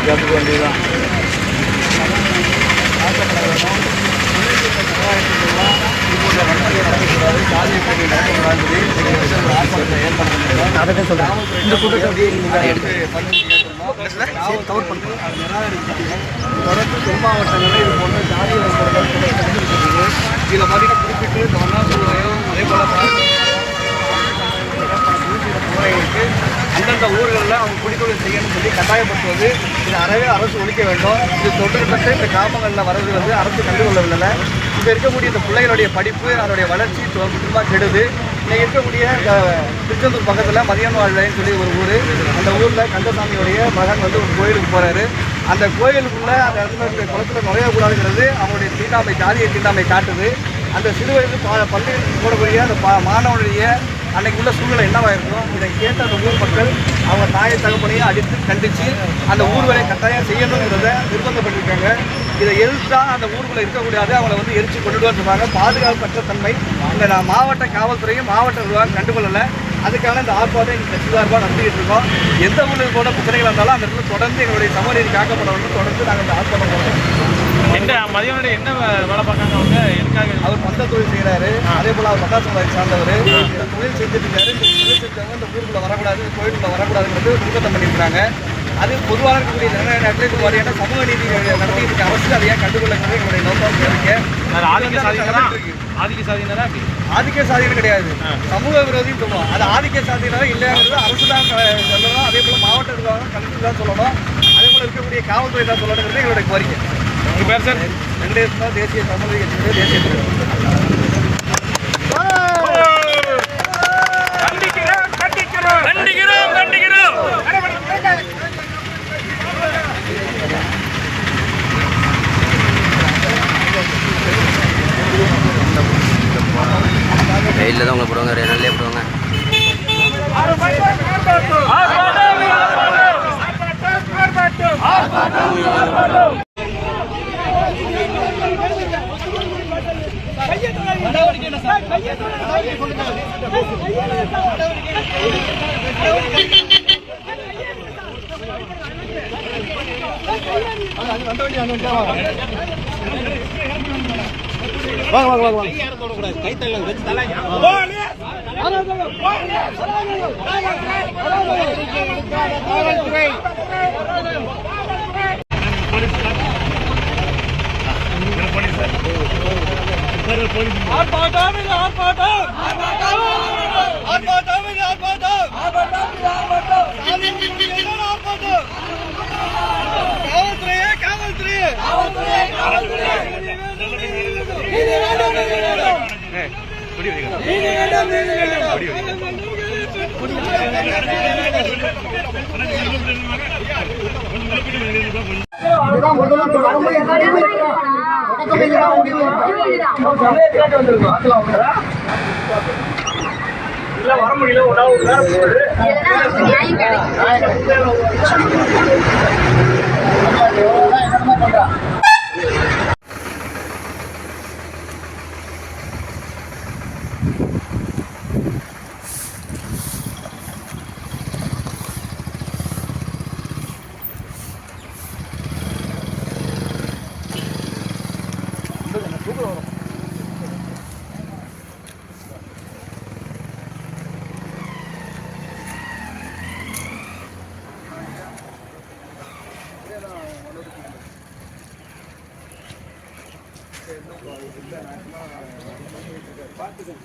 கற்றுக்க வேண்டியதுதான். அதை சொல்கிறேன். இந்த கூட்டத்தை கவர் பண்ணுறோம். தொடர்ந்து தென் மாவட்டங்களில் இது போன்ற ஜாதி இதில் பார்த்தீங்கன்னா குறிப்பிட்டு இந்த வண்ணாசூரையும் அதே போல் முறைகளுக்கு அந்தந்த ஊர்களில் அவங்க குடித்தொழில் செய்யணும்னு சொல்லி கட்டாயப்படுத்துவது இது அறவே அரசு ஒழிக்க வேண்டும். இது தொடர்பட்டு இந்த கிராமங்களில் வர்றது வந்து அரசு கண்டுகொள்ளவில்லை. இங்கே இருக்கக்கூடிய இந்த பிள்ளைகளுடைய படிப்பு அதனுடைய வளர்ச்சி முக்கியமாக கெடுது. இங்கே இருக்கக்கூடிய திருச்செந்தூர் பக்கத்தில் மதியன்வாழ்ன்னு சொல்லி ஒரு ஊர், அந்த ஊரில் கந்தசாமியோடைய மகன் வந்து ஒரு கோயிலுக்கு போகிறாரு. அந்த கோயிலுக்குள்ளே அந்த இடத்துல குளத்தில் நுழையக்கூடாதுங்கிறது அவங்களுடைய தீண்டாமை, ஜாதிய தீண்டாமை காட்டுது. அந்த சிறுவயது பள்ளியில் போடக்கூடிய அந்த மாணவனுடைய அன்றைக்கு உள்ள சூழ்நிலை என்னவாக இருக்கும், இதை கேட்ட அந்த ஊர் மக்கள் அவங்க தாயை தகப்பனையும் அடித்து கண்டித்து அந்த ஊர்களை கட்டாயம் செய்யணுங்கிறத நிர்பந்தப்பட்டிருக்காங்க. இதை எதிர்த்தா அந்த ஊருக்குள்ளே இருக்கக்கூடாது, அவங்கள வந்து எரிச்சு கொண்டுடுவான்னு சொல்கிறாங்க. பாதுகாப்பற்ற தன்மை இந்த மாவட்ட காவல்துறையும் மாவட்ட நிர்வாகம் கண்டுகொள்ளலை. அதுக்கான இந்த ஆர்ப்பாட்டம் இன்னைக்கு கட்சி சார்பாக நடத்திக்கிட்டு இருக்கோம். எந்த ஊருக்கு கூட பிரச்சனைகள் இருந்தாலும் அந்த இடத்துல தொடர்ந்து எங்களுடைய சமூக நீதி காக்கப்பட வேண்டும். தொடர்ந்து நாங்கள் இந்த ஆர்ப்பாட்டம் பண்ணுறோம். என்ன மதியானோட என்ன வேலை பார்க்காங்க அவங்க? எதுக்காக? அவர் பந்த தொழில் செய்கிறாரு. அதே போல் அவர் பட்டாசு சமுதாயத்தை சார்ந்தவர். இந்த தொழில் செஞ்சுட்டு இருக்காரு. இந்த தொழில் செஞ்சவங்க இந்த ஊருக்குள்ளே வரக்கூடாது, கோயிலுக்குள்ளே வரக்கூடாதுங்கிறது நிர்பந்தம் பண்ணியிருக்கிறாங்க. அது பொதுவாக இருக்கக்கூடிய நிறைய நேரத்தில் இது மாதிரியான சமூக நீதி நடத்திட்டு இருக்க அரசு அதை ஏன் கண்டுகொள்ளுங்கிறது எங்களுடைய நோக்கம் இருக்கு. ஆதிக்க சாதிகள் கிடையாது, சமூக விரோதின்னு சொல்லுவோம். அது ஆதிக்க சாதியினால இல்லைங்கிறது அரசு தான் சொல்லணும். அதே போல் மாவட்ட நிர்வாகம் கலெக்டர் தான் சொல்லணும். அதே போல் இருக்கக்கூடிய காவல்துறை தான் சொல்லணுங்கிறது எங்களுடைய கோரிக்கை. உங்கள் பேர் சார்? வெங்கடேசன், தேசிய சமூக கட்சியுடைய தேசிய தலைவர். வெயிலில் தான் உங்களை போடுவாங்க, நல்லே போடுவாங்க. வாங்க வாங்க வாங்க வர முடியல. பார்த்துக்கோங்க.